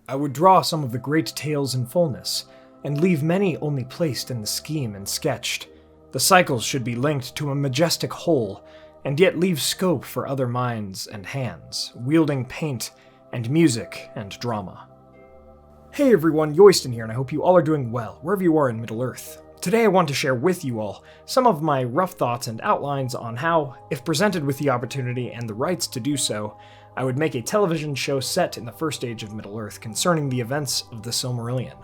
I would draw some of the great tales in fullness, and leave many only placed in the scheme and sketched. The cycles should be linked to a majestic whole, and yet leave scope for other minds and hands, wielding paint and music and drama. Hey everyone, Yoyston here, and I hope you all are doing well, wherever you are in Middle-earth. Today I want to share with you all some of my rough thoughts and outlines on how, if presented with the opportunity and the rights to do so, I would make a television show set in the First Age of Middle-earth concerning the events of the Silmarillion.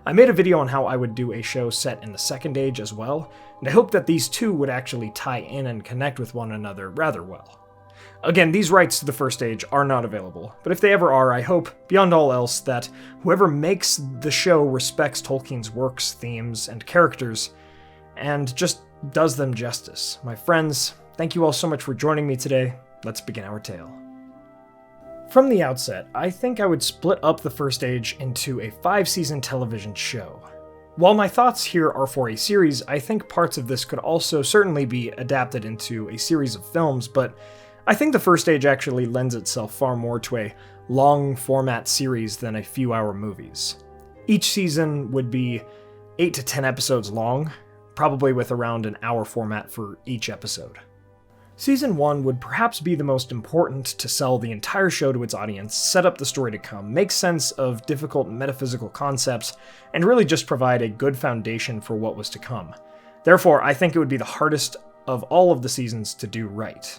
I made a video on how I would do a show set in the Second Age as well, and I hope that these two would actually tie in and connect with one another rather well. Again, these rights to the First Age are not available, but if they ever are, I hope, beyond all else, that whoever makes the show respects Tolkien's works, themes, and characters, and just does them justice. My friends, thank you all so much for joining me today. Let's begin our tale. From the outset, I think I would split up the First Age into a 5-season television show. While my thoughts here are for a series, I think parts of this could also certainly be adapted into a series of films, but I think the First Age actually lends itself far more to a long-format series than a few-hour movies. Each season would be 8 to 10 episodes long, probably with around an hour format for each episode. Season 1 would perhaps be the most important to sell the entire show to its audience, set up the story to come, make sense of difficult metaphysical concepts, and really just provide a good foundation for what was to come. Therefore, I think it would be the hardest of all of the seasons to do right.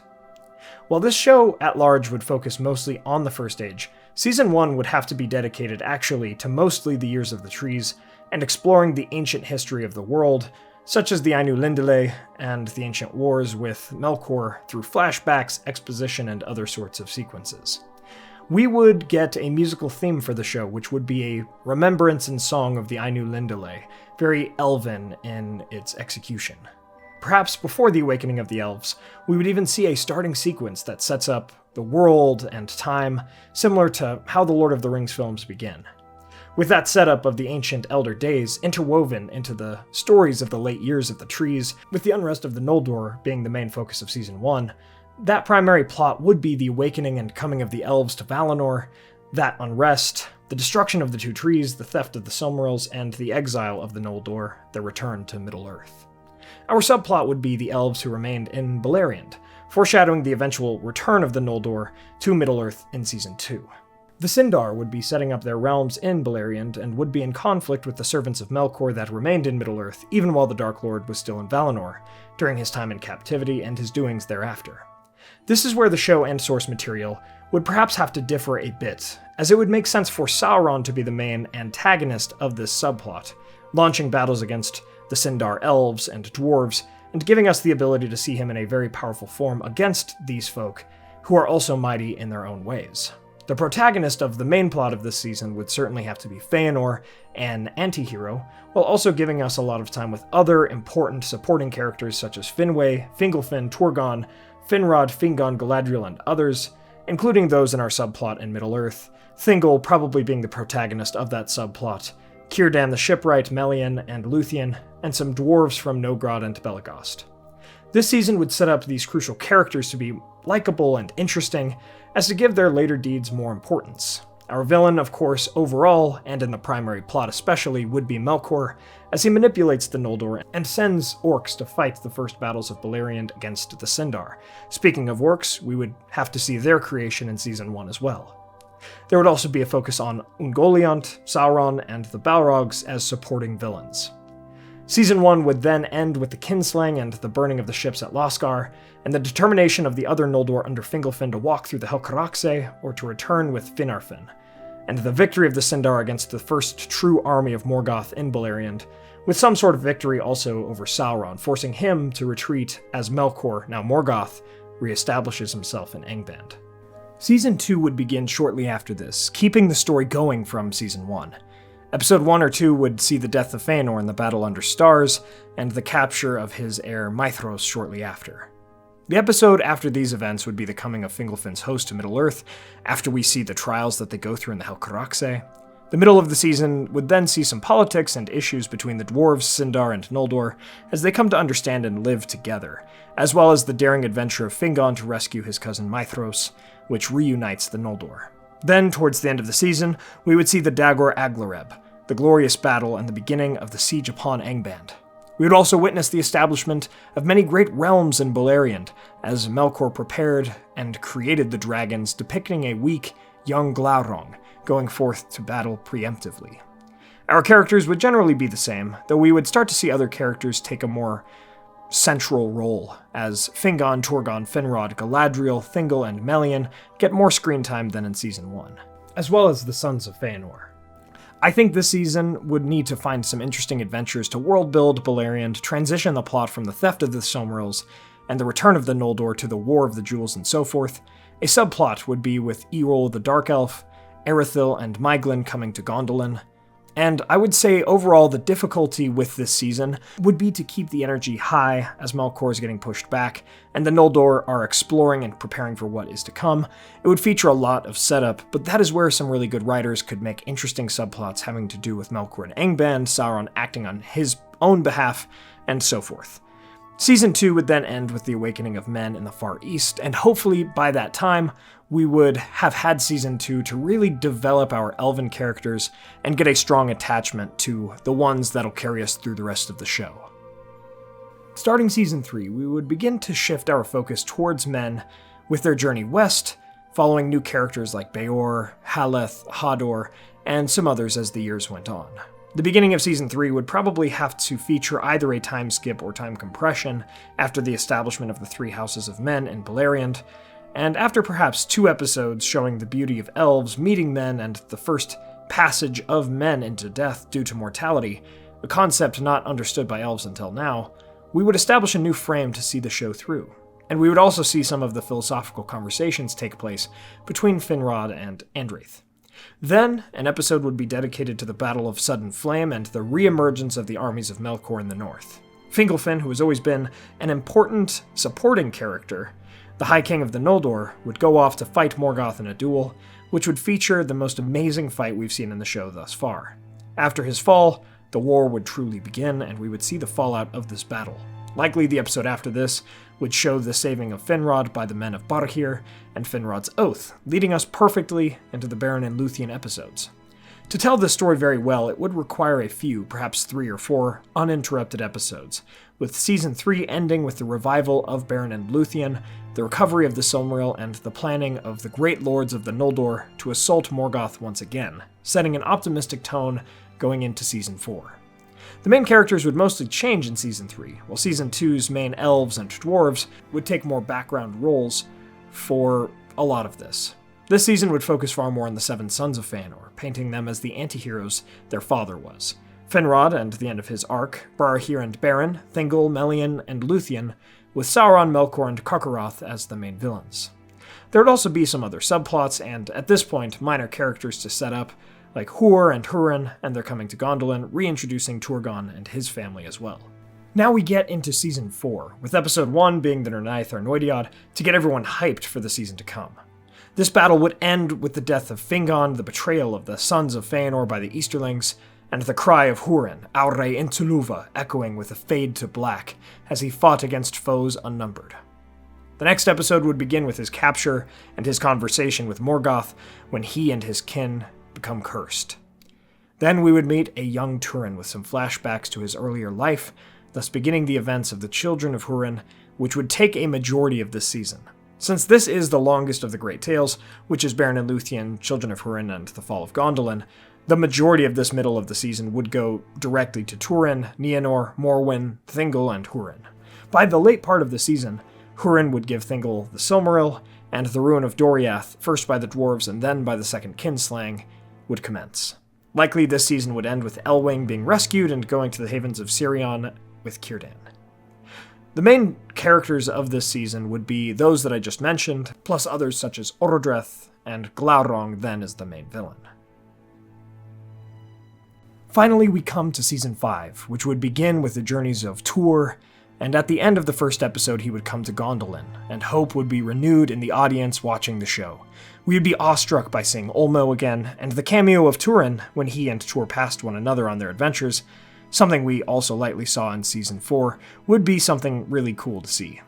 While this show at large would focus mostly on the First Age, Season 1 would have to be dedicated actually to mostly the Years of the Trees and exploring the ancient history of the world, such as the Ainu Lindale and the ancient wars with Melkor through flashbacks, exposition, and other sorts of sequences. We would get a musical theme for the show, which would be a remembrance and song of the Ainu Lindale, very elven in its execution. Perhaps before the awakening of the elves, we would even see a starting sequence that sets up the world and time, similar to how the Lord of the Rings films begin. With that setup of the ancient elder days interwoven into the stories of the late years of the trees, with the unrest of the Noldor being the main focus of Season 1, that primary plot would be the awakening and coming of the elves to Valinor, that unrest, the destruction of the two trees, the theft of the Silmarils, and the exile of the Noldor, their return to Middle-earth. Our subplot would be the elves who remained in Beleriand, foreshadowing the eventual return of the Noldor to Middle-earth in Season 2. The Sindar would be setting up their realms in Beleriand and would be in conflict with the servants of Melkor that remained in Middle-earth even while the Dark Lord was still in Valinor, during his time in captivity and his doings thereafter. This is where the show and source material would perhaps have to differ a bit, as it would make sense for Sauron to be the main antagonist of this subplot, launching battles against the Sindar elves and dwarves, and giving us the ability to see him in a very powerful form against these folk, who are also mighty in their own ways. The protagonist of the main plot of this season would certainly have to be Feanor, an anti-hero, while also giving us a lot of time with other important supporting characters such as Finwë, Fingolfin, Turgon, Finrod, Fingon, Galadriel, and others, including those in our subplot in Middle-earth, Thingol probably being the protagonist of that subplot, Círdan the Shipwright, Melian, and Luthien, and some dwarves from Nogrod and Belegost. This season would set up these crucial characters to be likable and interesting, as to give their later deeds more importance. Our villain, of course, overall, and in the primary plot especially, would be Melkor, as he manipulates the Noldor and sends orcs to fight the first battles of Beleriand against the Sindar. Speaking of orcs, we would have to see their creation in Season 1 as well. There would also be a focus on Ungoliant, Sauron, and the Balrogs as supporting villains. Season 1 would then end with the kinslaying and the burning of the ships at Loskar, and the determination of the other Noldor under Fingolfin to walk through the Helcaraxe or to return with Finarfin, and the victory of the Sindar against the first true army of Morgoth in Beleriand, with some sort of victory also over Sauron, forcing him to retreat as Melkor, now Morgoth, reestablishes himself in Angband. Season 2 would begin shortly after this, keeping the story going from Season 1. Episode 1 or 2 would see the death of Feanor in the Battle Under Stars, and the capture of his heir Maithros shortly after. The episode after these events would be the coming of Fingolfin's host to Middle-earth, after we see the trials that they go through in the Helcaraxe. The middle of the season would then see some politics and issues between the dwarves, Sindar, and Noldor, as they come to understand and live together, as well as the daring adventure of Fingon to rescue his cousin Maithros, which reunites the Noldor. Then, towards the end of the season, we would see the Dagor Aglareb, the glorious battle and the beginning of the siege upon Angband. We would also witness the establishment of many great realms in Beleriand, as Melkor prepared and created the dragons, depicting a weak, young Glaurung going forth to battle preemptively. Our characters would generally be the same, though we would start to see other characters take a more central role, as Fingon, Turgon, Finrod, Galadriel, Thingol, and Melian get more screen time than in Season 1, as well as the Sons of Feanor. I think this season would need to find some interesting adventures to world build Beleriand, transition the plot from the theft of the Silmarils and the return of the Noldor to the War of the Jewels and so forth. A subplot would be with Eorl the Dark Elf, Erithil and Myglin coming to Gondolin. And I would say overall the difficulty with this season would be to keep the energy high as Melkor is getting pushed back, and the Noldor are exploring and preparing for what is to come. It would feature a lot of setup, but that is where some really good writers could make interesting subplots having to do with Melkor and Angband, Sauron acting on his own behalf, and so forth. Season 2 would then end with the awakening of men in the Far East, and hopefully by that time, we would have had Season 2 to really develop our elven characters and get a strong attachment to the ones that'll carry us through the rest of the show. Starting Season 3, we would begin to shift our focus towards men with their journey west, following new characters like Beor, Haleth, Hador, and some others as the years went on. The beginning of Season 3 would probably have to feature either a time skip or time compression after the establishment of the three houses of men in Beleriand, and after perhaps 2 episodes showing the beauty of elves meeting men and the first passage of men into death due to mortality, a concept not understood by elves until now, we would establish a new frame to see the show through. And we would also see some of the philosophical conversations take place between Finrod and Andraith. Then, an episode would be dedicated to the Battle of Sudden Flame and the re-emergence of the armies of Melkor in the north. Fingolfin, who has always been an important supporting character, the High King of the Noldor, would go off to fight Morgoth in a duel, which would feature the most amazing fight we've seen in the show thus far. After his fall, the war would truly begin, and we would see the fallout of this battle. Likely the episode after this would show the saving of Finrod by the men of Barahir and Finrod's oath, leading us perfectly into the Beren and Luthien episodes. To tell this story very well, it would require a few, perhaps 3 or 4, uninterrupted episodes, with Season 3 ending with the revival of Beren and Luthien, the recovery of the Silmaril, and the planning of the great lords of the Noldor to assault Morgoth once again, setting an optimistic tone going into Season 4. The main characters would mostly change in Season 3, while Season 2's main elves and dwarves would take more background roles for a lot of this. This season would focus far more on the 7 sons of Feanor, painting them as the anti-heroes their father was. Finrod and the end of his arc, Barahir and Beren, Thingol, Melian, and Luthien, with Sauron, Melkor, and Carcharoth as the main villains. There would also be some other subplots, and at this point, minor characters to set up, like Hur and Hurin and their coming to Gondolin, reintroducing Turgon and his family as well. Now we get into Season 4, with Episode 1 being the Nernaith Arnoediad, to get everyone hyped for the season to come. This battle would end with the death of Fingon, the betrayal of the Sons of Feanor by the Easterlings, and the cry of Hurin, Aure Intuluva, echoing with a fade to black as he fought against foes unnumbered. The next episode would begin with his capture and his conversation with Morgoth when he and his kin become cursed. Then we would meet a young Turin with some flashbacks to his earlier life, thus beginning the events of the Children of Hurin, which would take a majority of this season. Since this is the longest of the Great Tales, which is Beren and Luthien, Children of Hurin, and the Fall of Gondolin, the majority of this middle of the season would go directly to Turin, Nienor, Morwen, Thingol, and Hurin. By the late part of the season, Hurin would give Thingol the Silmaril, and the ruin of Doriath, first by the dwarves and then by the second kinslaying, would commence. Likely this season would end with Elwing being rescued and going to the havens of Sirion with Círdan. The main characters of this season would be those that I just mentioned, plus others such as Orodreth and Glaurung then as the main villain. Finally, we come to Season 5, which would begin with the journeys of Tur, and at the end of the first episode he would come to Gondolin, and hope would be renewed in the audience watching the show. We would be awestruck by seeing Ulmo again, and the cameo of Turin when he and Tur passed one another on their adventures, something we also lightly saw in Season 4, would be something really cool to see.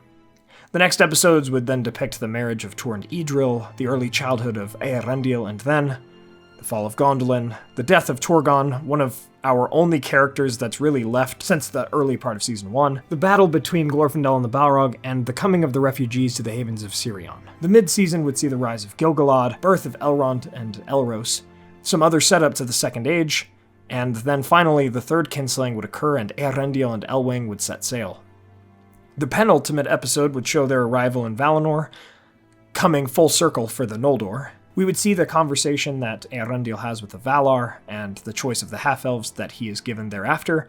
The next episodes would then depict the marriage of Tuor and Idril, the early childhood of Eärendil and then, the fall of Gondolin, the death of Turgon, one of our only characters that's really left since the early part of Season 1, the battle between Glorfindel and the Balrog, and the coming of the refugees to the havens of Sirion. The mid-season would see the rise of Gil-galad, birth of Elrond and Elros, some other setup to the Second Age, and then finally the third kinslaying would occur and Eärendil and Elwing would set sail. The penultimate episode would show their arrival in Valinor, coming full circle for the Noldor. We would see the conversation that Eärendil has with the Valar, and the choice of the half-elves that he is given thereafter,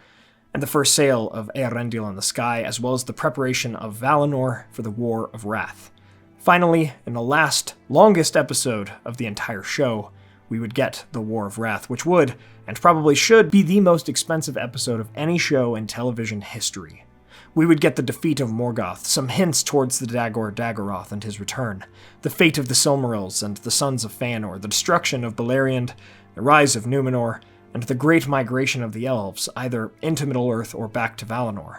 and the first sail of Eärendil in the sky, as well as the preparation of Valinor for the War of Wrath. Finally, in the last, longest episode of the entire show, we would get the War of Wrath, which would, and probably should, be the most expensive episode of any show in television history. We would get the defeat of Morgoth, some hints towards the Dagor Daggerath and his return, the fate of the Silmarils and the Sons of Fëanor, the destruction of Beleriand, the rise of Númenor, and the great migration of the elves, either into Middle-earth or back to Valinor.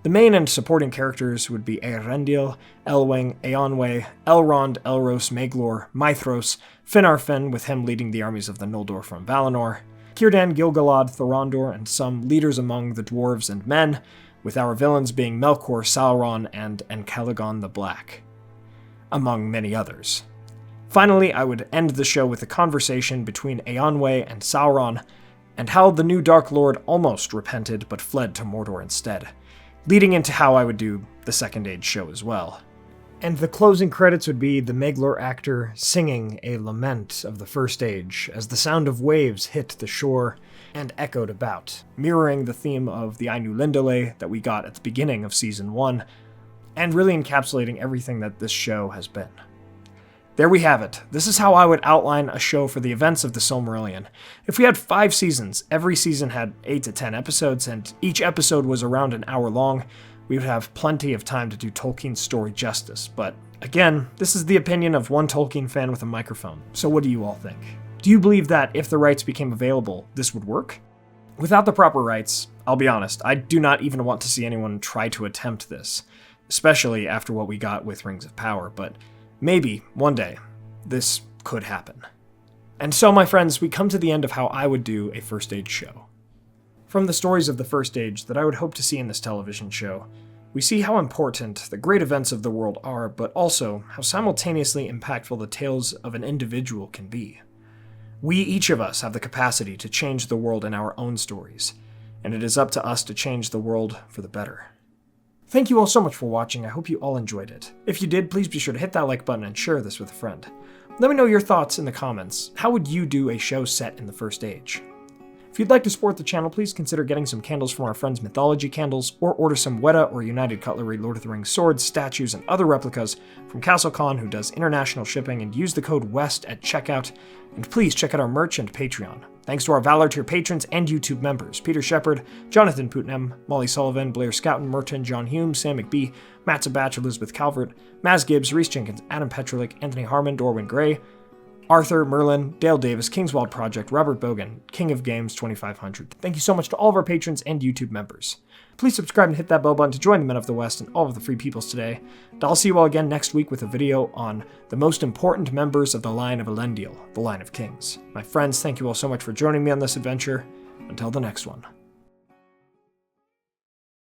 The main and supporting characters would be Eärendil, Elwing, Eonwë, Elrond, Elros, Maglor, Maethros, Finarfin, with him leading the armies of the Noldor from Valinor, Círdan, Gil-galad, Thorondor, and some leaders among the dwarves and men, with our villains being Melkor, Sauron, and Encalagon the Black, among many others. Finally, I would end the show with a conversation between Eonwë and Sauron, and how the new Dark Lord almost repented but fled to Mordor instead, leading into how I would do the Second Age show as well. And the closing credits would be the Maglor actor singing a lament of the First Age as the sound of waves hit the shore and echoed about, mirroring the theme of the Ainulindale that we got at the beginning of Season 1, and really encapsulating everything that this show has been. There we have it. This is how I would outline a show for the events of the Silmarillion. If we had 5 seasons, every season had 8 to 10 episodes, and each episode was around an hour long, we would have plenty of time to do Tolkien's story justice. But again, this is the opinion of one Tolkien fan with a microphone. So what do you all think? Do you believe that if the rights became available, this would work? Without the proper rights, I'll be honest, I do not even want to see anyone try to attempt this, especially after what we got with Rings of Power, but maybe, one day, this could happen. And so, my friends, we come to the end of how I would do a First Age show. From the stories of the First Age that I would hope to see in this television show, we see how important the great events of the world are, but also how simultaneously impactful the tales of an individual can be. We, each of us, have the capacity to change the world in our own stories, and it is up to us to change the world for the better. Thank you all so much for watching. I hope you all enjoyed it. If you did, please be sure to hit that like button and share this with a friend. Let me know your thoughts in the comments. How would you do a show set in the First Age? If you'd like to support the channel, please consider getting some candles from our friends Mythologie Candles, or order some Weta or United Cutlery Lord of the Rings swords, statues, and other replicas from Castle Con, who does international shipping, and use the code WEST at checkout. And please check out our merch and Patreon. Thanks to our Valor tier patrons and YouTube members: Peter Shepard, Jonathan Putnam, Molly Sullivan, Blair Scouten, Merton, John Hume, Sam McBee, Matt Sabatch, Elizabeth Calvert, Maz Gibbs, Reese Jenkins, Adam Petrlik, Anthony Harmon, Dorwin Gray, Arthur, Merlin, Dale Davis, Kingswald Project, Robert Bogan, King of Games 2500. Thank you so much to all of our patrons and YouTube members. Please subscribe and hit that bell button to join the Men of the West and all of the Free Peoples today. And I'll see you all again next week with a video on the most important members of the line of Elendil, the line of kings. My friends, thank you all so much for joining me on this adventure. Until the next one.